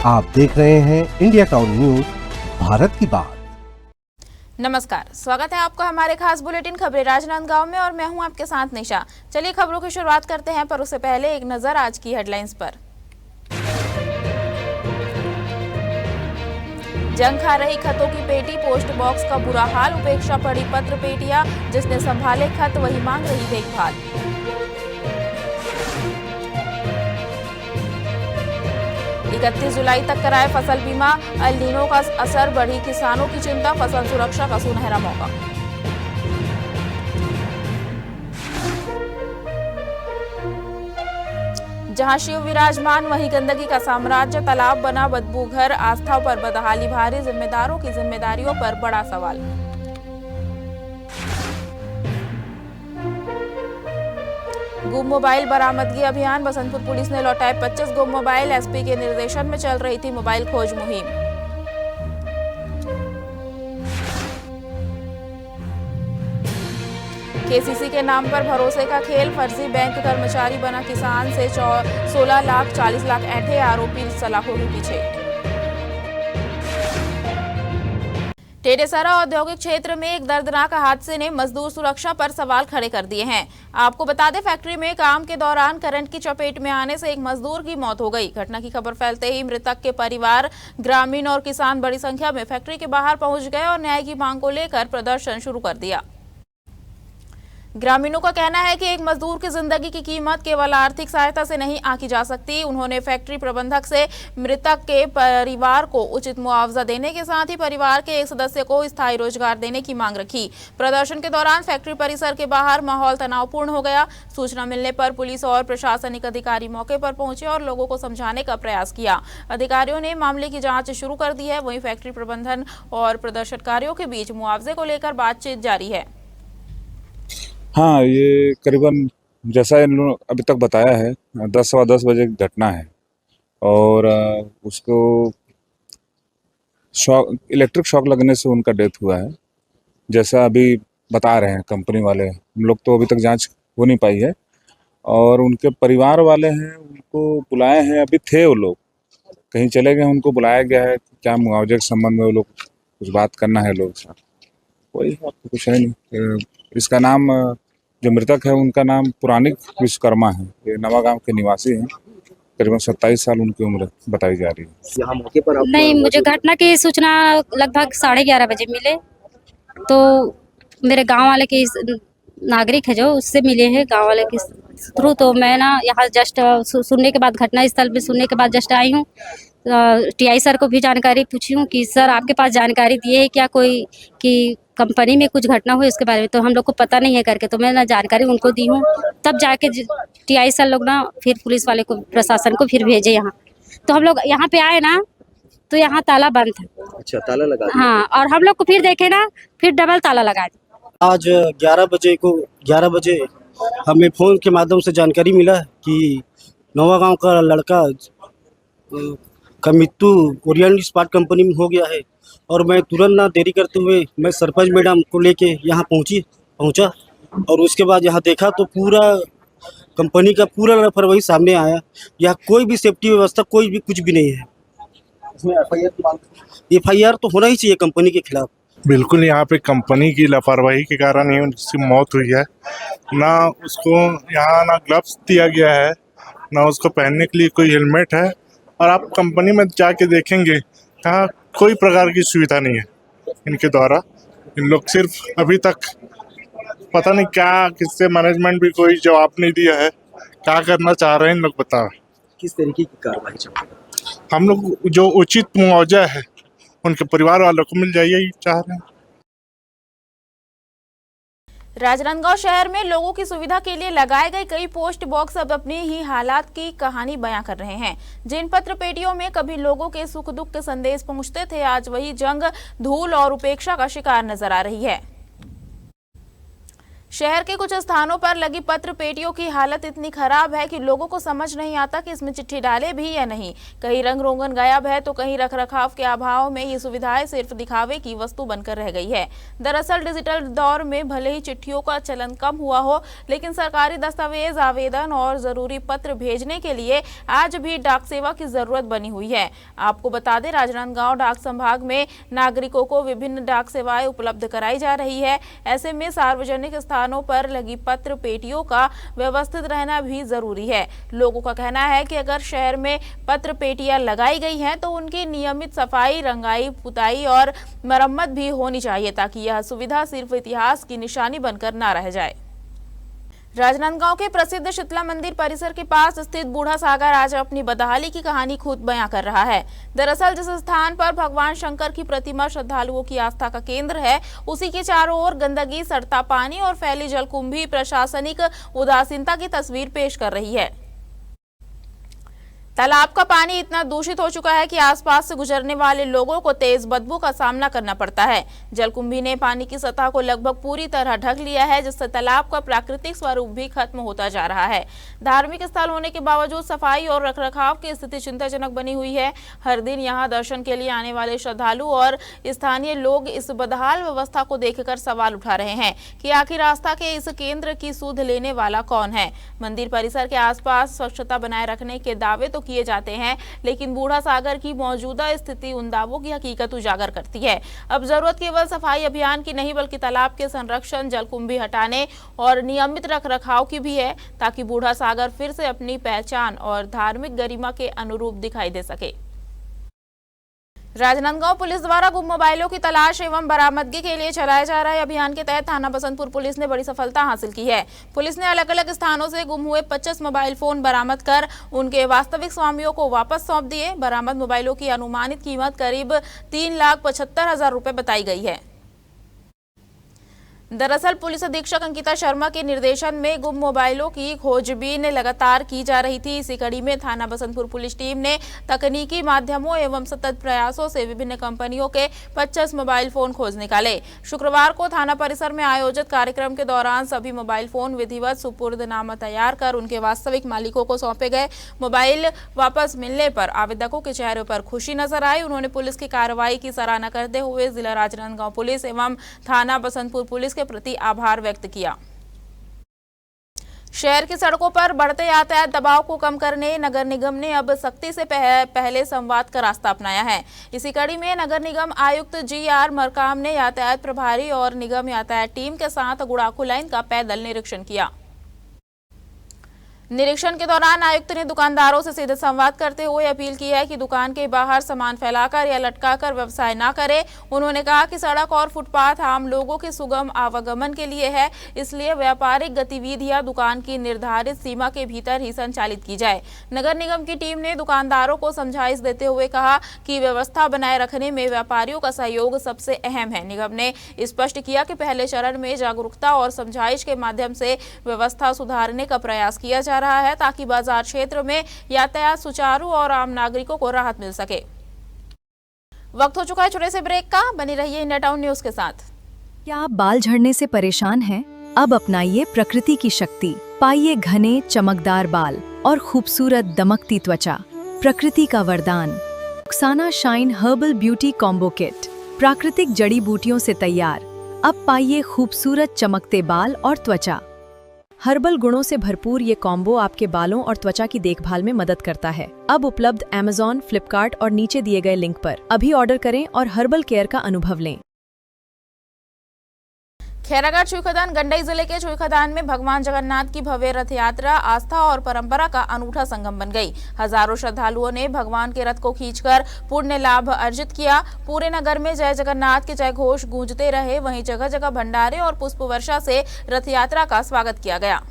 आप देख रहे हैं इंडिया टाउन न्यूज, भारत की बात। नमस्कार, स्वागत है आपका हमारे खास बुलेटिन खबरें राजनांदगांव में और मैं हूं आपके साथ निशा। चलिए खबरों की शुरुआत करते हैं, पर उससे पहले एक नजर आज की हेडलाइंस पर। जंग खा रही खतों की पेटी, पोस्ट बॉक्स का बुरा हाल, उपेक्षा पड़ी पत्र पेटियां, जिसने संभाले खत वही मांग रही देखभाल। 31 जुलाई तक कराए फसल बीमा, अल नीनो का असर, बढ़ी किसानों की चिंता, फसल सुरक्षा का सुनहरा मौका। जहां शिव विराजमान वहीं गंदगी का साम्राज्य, तालाब बना बदबू घर, आस्था पर बदहाली भारी, जिम्मेदारों की जिम्मेदारियों पर बड़ा सवाल। गुम मोबाइल बरामदगी अभियान, बसंतपुर पुलिस ने लौटाए 25 गुम मोबाइल, एसपी के निर्देशन में चल रही थी मोबाइल खोज मुहिम। केसीसी के नाम पर भरोसे का खेल, फर्जी बैंक कर्मचारी बना किसान से 16 लाख 40 लाख ऐंठे, आरोपी सलाखों के पीछे। टेडेसरा औद्योगिक क्षेत्र में एक दर्दनाक हादसे ने मजदूर सुरक्षा पर सवाल खड़े कर दिए हैं। आपको बता दें, फैक्ट्री में काम के दौरान करंट की चपेट में आने से एक मजदूर की मौत हो गई। घटना की खबर फैलते ही मृतक के परिवार, ग्रामीण और किसान बड़ी संख्या में फैक्ट्री के बाहर पहुंच गए और न्याय की मांग को लेकर प्रदर्शन शुरू कर दिया। ग्रामीणों का कहना है कि एक मजदूर की जिंदगी की कीमत केवल आर्थिक सहायता से नहीं आंकी जा सकती। उन्होंने फैक्ट्री प्रबंधक से मृतक के परिवार को उचित मुआवजा देने के साथ ही परिवार के एक सदस्य को स्थायी रोजगार देने की मांग रखी। प्रदर्शन के दौरान फैक्ट्री परिसर के बाहर माहौल तनावपूर्ण हो गया। सूचना मिलने पर पुलिस और प्रशासनिक अधिकारी मौके पर पहुंचे और लोगों को समझाने का प्रयास किया। अधिकारियों ने मामले की जाँच शुरू कर दी है। वहीं फैक्ट्री प्रबंधन और प्रदर्शनकारियों के बीच मुआवजे को लेकर बातचीत जारी है। हाँ, ये करीबन जैसा इन लोगों ने अभी तक बताया है 10 सवा 10 बजे की घटना है और उसको इलेक्ट्रिक शॉक लगने से उनका डेथ हुआ है, जैसा अभी बता रहे हैं कंपनी वाले। हम लोग तो अभी तक जांच हो नहीं पाई है और उनके परिवार वाले हैं, उनको बुलाए हैं। अभी थे वो लोग कहीं चले गए, उनको बुलाया गया है। क्या मुआवजे के संबंध में वो लोग कुछ बात करना है लोग साथ, कोई कुछ है नहीं। इसका नाम, जो मृतक है उनका नाम पुरानिक विश्वकर्मा है। ये नवागांव के निवासी हैं। करीबन 27 साल उनकी उम्र बताई जा रही है। यहाँ मौके पर आप नहीं, मुझे घटना की सूचना लगभग 11:30 बजे मिले, तो मेरे गांव वाले के नागरिक है जो उससे मिले हैं, गांव वाले के थ्रू। तो मैं ना यहाँ जस्ट सुनने के बाद, घटना स्थल पे सुनने के बाद जस्ट आई हूँ। टीआई सर को भी जानकारी पूछी हूँ कि सर आपके पास जानकारी दिए है क्या कोई कि कंपनी में कुछ घटना हुई उसके बारे में, तो हम लोग को पता नहीं है करके। तो मैं ना जानकारी उनको दी हूँ, तब जाके टीआई सर लोग ना फिर पुलिस वाले को, प्रशासन को फिर भेजे यहाँ। तो हम लोग यहाँ पे आए ना, तो यहाँ ताला बंद था। अच्छा, ताला लगा दिया। हाँ, और हम लोग को फिर देखे ना, फिर डबल ताला लगा दिया। आज 11 बजे हमें फ़ोन के माध्यम से जानकारी मिला कि नवागांव का लड़का का मृत्यु ओरिएंट इस्पात कंपनी में हो गया है। और मैं तुरंत ना देरी करते हुए मैं सरपंच मैडम को लेके यहाँ पहुँचा और उसके बाद यहाँ देखा तो पूरा कंपनी का पूरा लापरवाही सामने आया। यहाँ कोई भी सेफ्टी व्यवस्था, कोई भी कुछ भी नहीं है। इसमें एफआईआर तो होना ही चाहिए कंपनी के खिलाफ। बिल्कुल, यहाँ पे कंपनी की लापरवाही के कारण ही उसकी मौत हुई है। ना उसको यहाँ ना ग्लव्स दिया गया है, ना उसको पहनने के लिए कोई हेलमेट है। और आप कंपनी में जाके देखेंगे, यहाँ कोई प्रकार की सुविधा नहीं है इनके द्वारा। इन लोग सिर्फ अभी तक पता नहीं क्या, किससे मैनेजमेंट भी कोई जवाब नहीं दिया है। क्या करना चाह रहे हैं इन लोग, बताओ। किस तरीके की कार्रवाई चाहते हैं? हम लोग जो उचित मुआवजा है उनके परिवार वालों को मिल जाए, यही चाह रहे हैं। राजनांदगांव शहर में लोगों की सुविधा के लिए लगाए गए कई पोस्ट बॉक्स अब अपनी ही हालात की कहानी बयां कर रहे हैं। जिन पत्र पेटियों में कभी लोगों के सुख दुख के संदेश पहुंचते थे, आज वही जंग, धूल और उपेक्षा का शिकार नजर आ रही है। शहर के कुछ स्थानों पर लगी पत्र पेटियों की हालत इतनी खराब है कि लोगों को समझ नहीं आता कि इसमें चिट्ठी डाले भी या नहीं। कहीं रंग रोगन गायब है तो कहीं रखरखाव के अभाव में ये सुविधाएं सिर्फ दिखावे की वस्तु बनकर रह गई है। दरअसल डिजिटल दौर में भले ही चिट्ठियों का चलन कम हुआ हो, लेकिन सरकारी दस्तावेज, आवेदन और जरूरी पत्र भेजने के लिए आज भी डाक सेवा की जरूरत बनी हुई है। आपको बता दें, राजनांदगांव डाक संभाग में नागरिकों को विभिन्न डाक सेवाएं उपलब्ध कराई जा रही है। ऐसे में सार्वजनिक स्थानों पर लगी पत्र पेटियों का व्यवस्थित रहना भी जरूरी है। लोगों का कहना है कि अगर शहर में पत्र पेटियां लगाई गई हैं तो उनकी नियमित सफाई, रंगाई, पुताई और मरम्मत भी होनी चाहिए ताकि यह सुविधा सिर्फ इतिहास की निशानी बनकर ना रह जाए। राजनांदगांव के प्रसिद्ध शीतला मंदिर परिसर के पास स्थित बूढ़ा सागर आज अपनी बदहाली की कहानी खुद बयां कर रहा है। दरअसल जिस स्थान पर भगवान शंकर की प्रतिमा श्रद्धालुओं की आस्था का केंद्र है, उसी के चारों ओर गंदगी, सड़ता पानी और फैली जलकुंभी प्रशासनिक उदासीनता की तस्वीर पेश कर रही है। तालाब का पानी इतना दूषित हो चुका है कि आसपास से गुजरने वाले लोगों को तेज बदबू का सामना करना पड़ता है। जलकुंभी ने पानी की सतह को लगभग पूरी तरह ढक लिया है, जिससे तालाब का प्राकृतिक स्वरूप भी खत्म होता जा रहा है। धार्मिक स्थल होने के बावजूद सफाई और रखरखाव की स्थिति चिंताजनक बनी हुई है। हर दिन यहाँ दर्शन के लिए आने वाले श्रद्धालु और स्थानीय लोग इस बदहाल व्यवस्था को देखकर सवाल उठा रहे हैं कि आखिर आस्था के इस केंद्र की सुध लेने वाला कौन है। मंदिर परिसर के आसपास स्वच्छता बनाए रखने के दावे तो किए जाते हैं, लेकिन बूढ़ा सागर की मौजूदा स्थिति उन दावों की हकीकत उजागर करती है। अब जरूरत केवल सफाई अभियान की नहीं, बल्कि तालाब के संरक्षण, जलकुंभी हटाने और नियमित रखरखाव की भी है, ताकि बूढ़ा सागर फिर से अपनी पहचान और धार्मिक गरिमा के अनुरूप दिखाई दे सके। राजनांदगांव पुलिस द्वारा गुम मोबाइलों की तलाश एवं बरामदगी के लिए चलाए जा रहे अभियान के तहत थाना बसंतपुर पुलिस ने बड़ी सफलता हासिल की है। पुलिस ने अलग अलग स्थानों से गुम हुए 25 मोबाइल फोन बरामद कर उनके वास्तविक स्वामियों को वापस सौंप दिए। बरामद मोबाइलों की अनुमानित कीमत करीब 3,75,000 रुपए बताई गई है। दरअसल पुलिस अधीक्षक अंकिता शर्मा के निर्देशन में गुम मोबाइलों की खोजबीन लगातार की जा रही थी। इसी कड़ी में थाना बसंतपुर पुलिस टीम ने तकनीकी माध्यमों एवं सतत प्रयासों से विभिन्न कंपनियों के 25 मोबाइल फोन खोज निकाले। शुक्रवार को थाना परिसर में आयोजित कार्यक्रम के दौरान सभी मोबाइल फोन विधिवत सुपुर्दनामा तैयार कर उनके वास्तविक मालिकों को सौंपे गए। मोबाइल वापस मिलने पर आवेदकों के चेहरे पर खुशी नजर आई। उन्होंने पुलिस की कार्रवाई की सराहना करते हुए जिला राजनांदगांव पुलिस एवं थाना बसंतपुर पुलिस के प्रति आभार व्यक्त किया। शहर की सड़कों पर बढ़ते यातायात दबाव को कम करने नगर निगम ने अब सख्ती से पहले संवाद का रास्ता अपनाया है। इसी कड़ी में नगर निगम आयुक्त GR मरकाम ने यातायात प्रभारी और निगम यातायात टीम के साथ गुड़ाखू लाइन का पैदल निरीक्षण किया। निरीक्षण के दौरान आयुक्त ने दुकानदारों से सीधे संवाद करते हुए अपील की है कि दुकान के बाहर सामान फैलाकर या लटकाकर व्यवसाय न करें। उन्होंने कहा कि सड़क और फुटपाथ आम लोगों के सुगम आवागमन के लिए है, इसलिए व्यापारिक गतिविधियां दुकान की निर्धारित सीमा के भीतर ही संचालित की जाए। नगर निगम की टीम ने दुकानदारों को समझाइश देते हुए कहा कि व्यवस्था बनाए रखने में व्यापारियों का सहयोग सबसे अहम है। निगम ने स्पष्ट किया कि पहले चरण में जागरूकता और समझाइश के माध्यम से व्यवस्था सुधारने का प्रयास किया जा रहा है, ताकि बाजार क्षेत्र में यातायात सुचारू और आम नागरिकों को राहत मिल सके। वक्त हो चुका है छोटे से ब्रेक का। बनी रहिए इंडिया टाउन न्यूज के साथ। क्या आप बाल झड़ने से परेशान हैं? अब अपनाइए प्रकृति की शक्ति, पाइए घने चमकदार बाल और खूबसूरत दमकती त्वचा। प्रकृति का वरदान Rukhsana shine herbal beauty combo kit, प्राकृतिक जड़ी बूटियों से तैयार। अब पाइए खूबसूरत चमकते बाल और त्वचा। हर्बल गुणों से भरपूर ये कॉम्बो आपके बालों और त्वचा की देखभाल में मदद करता है। अब उपलब्ध Amazon, फ्लिपकार्ट और नीचे दिए गए लिंक पर अभी ऑर्डर करें और हर्बल केयर का अनुभव लें। खैरागढ़ छुईखदान गंडई जिले के छुईखदान में भगवान जगन्नाथ की भव्य रथ यात्रा आस्था और परंपरा का अनूठा संगम बन गई। हजारों श्रद्धालुओं ने भगवान के रथ को खींचकर पुण्य लाभ अर्जित किया। पूरे नगर में जय जगन्नाथ के जय घोष गूंजते रहे। वहीं जगह जगह भंडारे और पुष्प वर्षा से रथ यात्रा का स्वागत किया गया।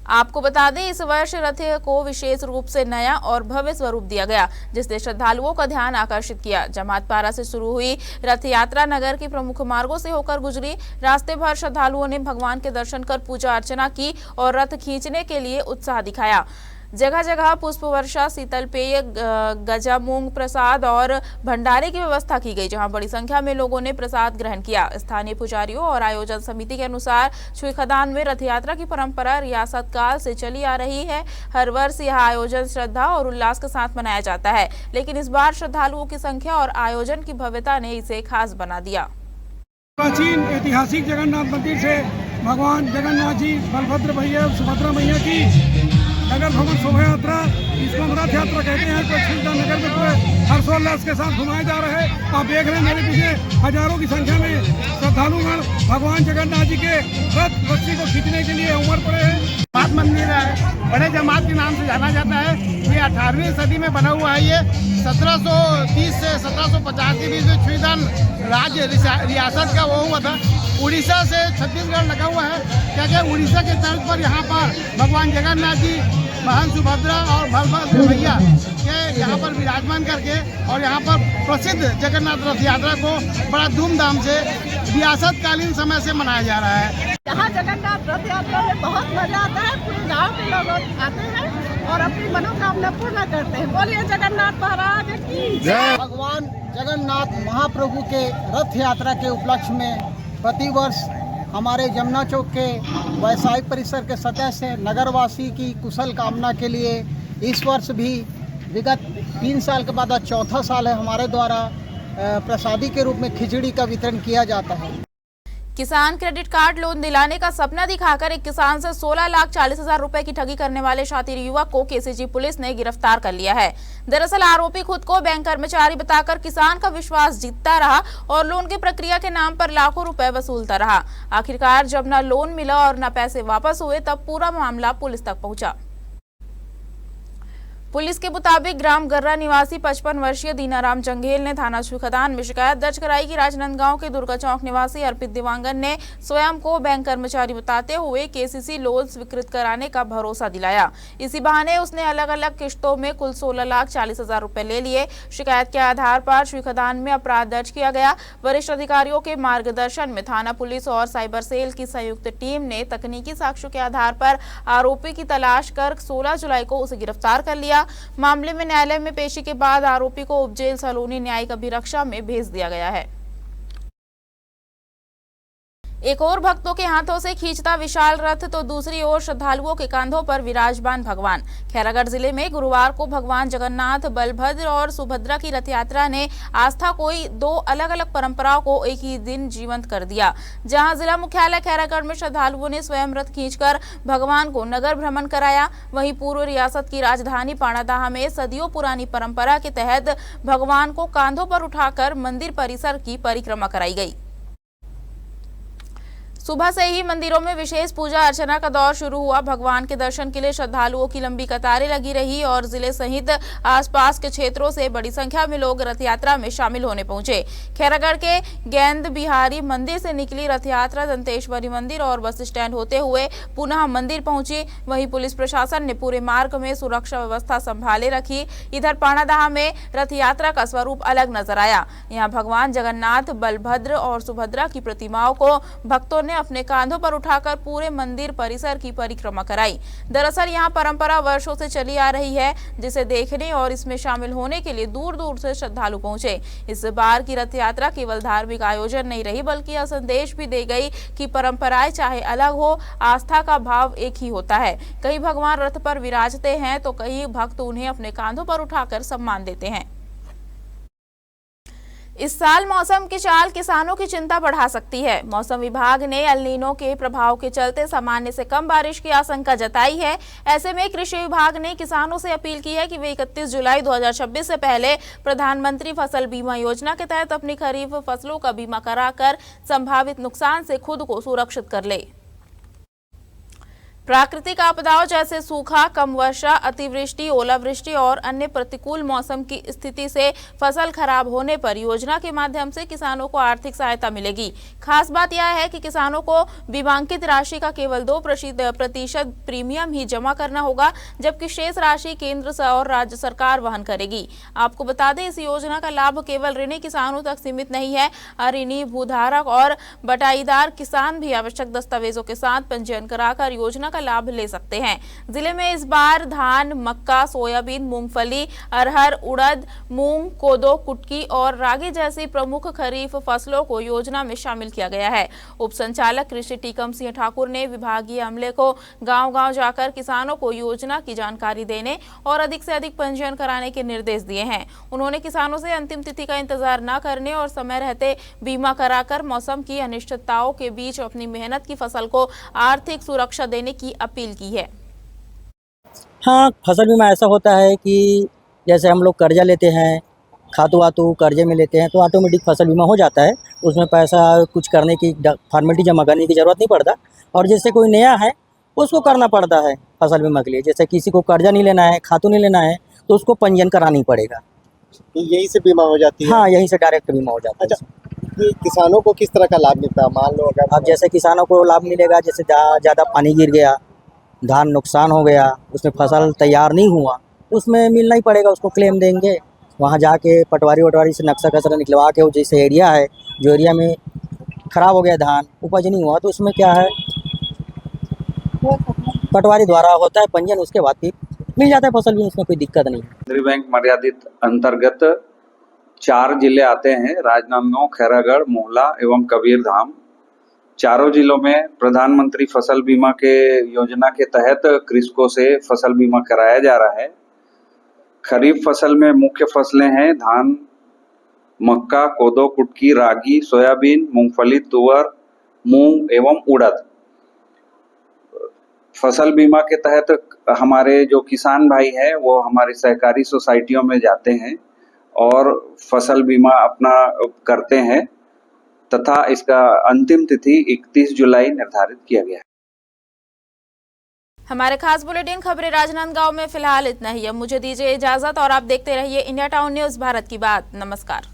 आपको बता दें, इस वर्ष रथ को विशेष रूप से नया और भव्य स्वरूप दिया गया, जिसने श्रद्धालुओं का ध्यान आकर्षित किया। जमातपारा से शुरू हुई रथ यात्रा नगर के प्रमुख मार्गों से होकर गुजरी। रास्ते भर श्रद्धालुओं ने भगवान के दर्शन कर पूजा अर्चना की और रथ खींचने के लिए उत्साह दिखाया। जगह जगह पुष्प वर्षा, शीतल पेय, गजा मूंग प्रसाद और भंडारे की व्यवस्था की गई, जहां बड़ी संख्या में लोगों ने प्रसाद ग्रहण किया। स्थानीय पुजारियों और आयोजन समिति के अनुसार छुईखदान में रथ यात्रा की परंपरा रियासत काल से चली आ रही है। हर वर्ष यह आयोजन श्रद्धा और उल्लास के साथ मनाया जाता है, लेकिन इस बार श्रद्धालुओं की संख्या और आयोजन की भव्यता ने इसे खास बना दिया। प्राचीन ऐतिहासिक जगन्नाथ मंदिर से भगवान जगन्नाथ जी, बलभद्र भैया, सुभद्रा मैया की नगर भ्रमण शोभा यात्रा, इसको हम रथ यात्रा कहते हैं, तो छिंदा नगर में पूरे हर्षोल्लास के साथ घुमाए जा रहे हैं। आप देख रहे हैं मेरे पीछे हजारों की संख्या में श्रद्धालुगण भगवान जगन्नाथ जी के रथ रस्सी को खींचने के लिए उमड़ पड़े हैं। जमात मंदिर है, बड़े जमात के नाम से जाना जाता है। ये 18वीं सदी में बना हुआ है। ये 1730 से 1750 के बीच में छुईदान राज्य रियासत का वो हुआ था। उड़ीसा से छत्तीसगढ़ लगा हुआ है, क्योंकि उड़ीसा के तर्ज पर यहाँ पर भगवान जगन्नाथ जी, महान सुभद्रा और बलभद्र भैया के यहाँ पर विराजमान करके और यहाँ पर प्रसिद्ध जगन्नाथ रथ यात्रा को बड़ा धूमधाम से रियासत कालीन समय से मनाया जा रहा है। यहाँ जगन्नाथ रथ यात्रा में बहुत मजा आता है। पूरे गांव के लोग आते हैं और अपनी मनोकामना पूर्ण करते हैं। बोलिए जगन्नाथ महाराज की जय। भगवान जगन्नाथ महाप्रभु के रथ यात्रा के उपलक्ष्य में प्रतिवर्ष हमारे जमुना चौक के वैसायिक परिसर के सदस्य नगरवासी की कुशल कामना के लिए इस वर्ष भी विगत 3 साल के बाद चौथा साल है, हमारे द्वारा प्रसादी के रूप में खिचड़ी का वितरण किया जाता है। किसान क्रेडिट कार्ड लोन दिलाने का सपना दिखाकर एक किसान से 16,40,000 रुपए की ठगी करने वाले शातिर युवक को केसीजी पुलिस ने गिरफ्तार कर लिया है। दरअसल आरोपी खुद को बैंक कर्मचारी बताकर किसान का विश्वास जीतता रहा और लोन की प्रक्रिया के नाम पर लाखों रुपए वसूलता रहा। आखिरकार जब न लोन मिला और न पैसे वापस हुए, तब पूरा मामला पुलिस तक पहुंचा। पुलिस के मुताबिक ग्राम गर्रा निवासी 55 वर्षीय दीनाराम जंगेल ने थाना छुईखदान में शिकायत दर्ज कराई कि राजनांदगांव के दुर्गा चौक निवासी अर्पित दिवांगन ने स्वयं को बैंक कर्मचारी बताते हुए केसीसी लोन स्वीकृत कराने का भरोसा दिलाया। इसी बहाने उसने अलग अलग किश्तों में कुल 16,40,000 रुपए ले लिए। शिकायत के आधार पर छुईखदान में अपराध दर्ज किया गया। वरिष्ठ अधिकारियों के मार्गदर्शन में थाना पुलिस और साइबर सेल की संयुक्त टीम ने तकनीकी साक्ष्यों के आधार पर आरोपी की तलाश कर 16 जुलाई को उसे गिरफ्तार कर लिया। मामले में न्यायालय में पेशी के बाद आरोपी को उपजेल सलोनी न्यायिक अभिरक्षा में भेज दिया गया है। एक और भक्तों के हाथों से खींचता विशाल रथ तो दूसरी ओर श्रद्धालुओं के कंधों पर विराजमान भगवान। खैरागढ़ जिले में गुरुवार को भगवान जगन्नाथ, बलभद्र और सुभद्रा की रथ यात्रा ने आस्था कोई 2 अलग अलग परंपराओं को एक ही दिन जीवंत कर दिया। जहां जिला मुख्यालय खैरागढ़ में श्रद्धालुओं ने स्वयं रथ खींचकर भगवान को नगर भ्रमण कराया, वहीं पूर्व रियासत की राजधानी पाणादाह में सदियों पुरानी परंपरा के तहत भगवान को कांधों पर उठाकर मंदिर परिसर की परिक्रमा कराई गई। सुबह से ही मंदिरों में विशेष पूजा अर्चना का दौर शुरू हुआ। भगवान के दर्शन के लिए श्रद्धालुओं की लंबी कतारें लगी रही और जिले सहित आसपास के क्षेत्रों से बड़ी संख्या में लोग रथ यात्रा में शामिल होने पहुंचे। खैरागढ़ के गेंद बिहारी मंदिर से निकली रथ यात्रा दंतेश्वरी मंदिर और बस स्टैंड होते हुए पुनः मंदिर पहुंची। वहीं पुलिस प्रशासन ने पूरे मार्ग में सुरक्षा व्यवस्था संभाले रखी। इधर पाणादाह में रथ यात्रा का स्वरूप अलग नजर आया। यहाँ भगवान जगन्नाथ, बलभद्र और सुभद्रा की प्रतिमाओं को भक्तों ने अपने कांधों पर उठाकर पूरे मंदिर परिसर की परिक्रमा कराई। दरअसल यहां परंपरा वर्षों से चली आ रही है, जिसे देखने और इसमें शामिल होने के लिए दूर दूर से श्रद्धालु पहुंचे। इस बार की रथ यात्रा केवल धार्मिक आयोजन नहीं रही, बल्कि यह संदेश भी दे गई कि परंपराएं चाहे अलग हो, आस्था का भाव एक ही होता है। कई भगवान रथ पर विराजते हैं तो कई भक्त उन्हें अपने कांधों पर उठाकर सम्मान देते हैं। इस साल मौसम की चाल किसानों की चिंता बढ़ा सकती है। मौसम विभाग ने एल नीनो के प्रभाव के चलते सामान्य से कम बारिश की आशंका जताई है। ऐसे में कृषि विभाग ने किसानों से अपील की है कि वे 31 जुलाई 2026 से पहले प्रधानमंत्री फसल बीमा योजना के तहत अपनी खरीफ फसलों का बीमा कराकर संभावित नुकसान से खुद को सुरक्षित कर ले। प्राकृतिक आपदाओं जैसे सूखा, कम वर्षा, अतिवृष्टि, ओलावृष्टि और अन्य प्रतिकूल मौसम की स्थिति से फसल खराब होने पर योजना के माध्यम से किसानों को आर्थिक सहायता मिलेगी। खास बात यह है कि किसानों को बीमांकित राशि का केवल 2% प्रीमियम ही जमा करना होगा, जबकि शेष राशि केंद्र और राज्य सरकार वहन करेगी। आपको बता दें, इस योजना का लाभ केवल ऋणी किसानों तक सीमित नहीं है। अऋणी, भूधारक और बटाईदार किसान भी आवश्यक दस्तावेजों के साथ पंजीयन कराकर योजना का लाभ ले सकते हैं। जिले में इस बार धान, मक्का, सोयाबीन, मूंगफली, अरहर, उड़द, मूंग, कोदो, कुटकी और रागी जैसी प्रमुख खरीफ फसलों को योजना में शामिल किया गया है। उप संचालक कृषि टीकम सिंह ठाकुर ने विभागीय अमले को गांव-गांव जाकर किसानों को योजना की जानकारी देने और अधिक से अधिक पंजीयन कराने के निर्देश दिए हैं। उन्होंने किसानों से अंतिम तिथि का इंतजार न करने और समय रहते बीमा कराकर मौसम की अनिश्चितताओं के बीच अपनी मेहनत की फसल को आर्थिक सुरक्षा देने की अपील की है। हाँ, फसल बीमा ऐसा होता है कि जैसे हम लोग कर्जा लेते हैं, खातू वातू कर्जे में लेते हैं तो ऑटोमेटिक फसल बीमा हो जाता है। उसमें पैसा कुछ करने की फॉर्मेलिटी जमा करने की ज़रूरत नहीं पड़ता। और जैसे कोई नया है उसको करना पड़ता है फसल बीमा के लिए। जैसे किसी को कर्जा नहीं लेना है, खातू नहीं लेना है तो उसको पंजीयन करानी पड़ेगा। यहीं से बीमा हो जाती है? हाँ, यहीं से डायरेक्ट बीमा हो जाता है। अच्छा, ये किसानों को किस तरह का लाभ मिलता है? मान लो अगर अब जैसे किसानों को लाभ मिलेगा, जैसे ज़्यादा पानी गिर गया, धान नुकसान हो गया, उसमें फसल तैयार नहीं हुआ, उसमें मिलना ही पड़ेगा, उसको क्लेम देंगे। वहाँ जाके पटवारी से नक्शा कसरा निकलवा के, वो जैसे एरिया है, जो एरिया में ख़राब हो गया धान, उपज नहीं हुआ, तो उसमें क्या है पटवारी द्वारा होता है पंजीयन, उसके बाद फिर मिल जाता है फसल भी, उसमें कोई दिक्कत नहीं है। केंद्रीय बैंक मर्यादित अंतर्गत 4 जिले आते हैं, राजनांदगांव, खैरागढ़, मोहला एवं कबीरधाम। चारों जिलों में प्रधानमंत्री फसल बीमा के योजना के तहत कृषकों से फसल बीमा कराया जा रहा है। खरीफ फसल में मुख्य फसलें हैं धान, मक्का, कोदो, कुटकी, रागी, सोयाबीन, मूंगफली, तुअर, मूंग एवं उड़द। फसल बीमा के तहत हमारे जो किसान भाई हैं वो हमारी सहकारी सोसाइटियों में जाते हैं और फसल बीमा अपना करते हैं तथा इसका अंतिम तिथि 31 जुलाई निर्धारित किया गया है। हमारे खास बुलेटिन खबरें राजनांदगांव में फिलहाल इतना ही। अब मुझे दीजिए इजाजत और आप देखते रहिए इंडिया टाउन न्यूज, भारत की बात। नमस्कार।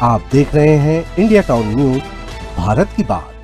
आप देख रहे हैं इंडिया टाउन न्यूज, भारत की बात।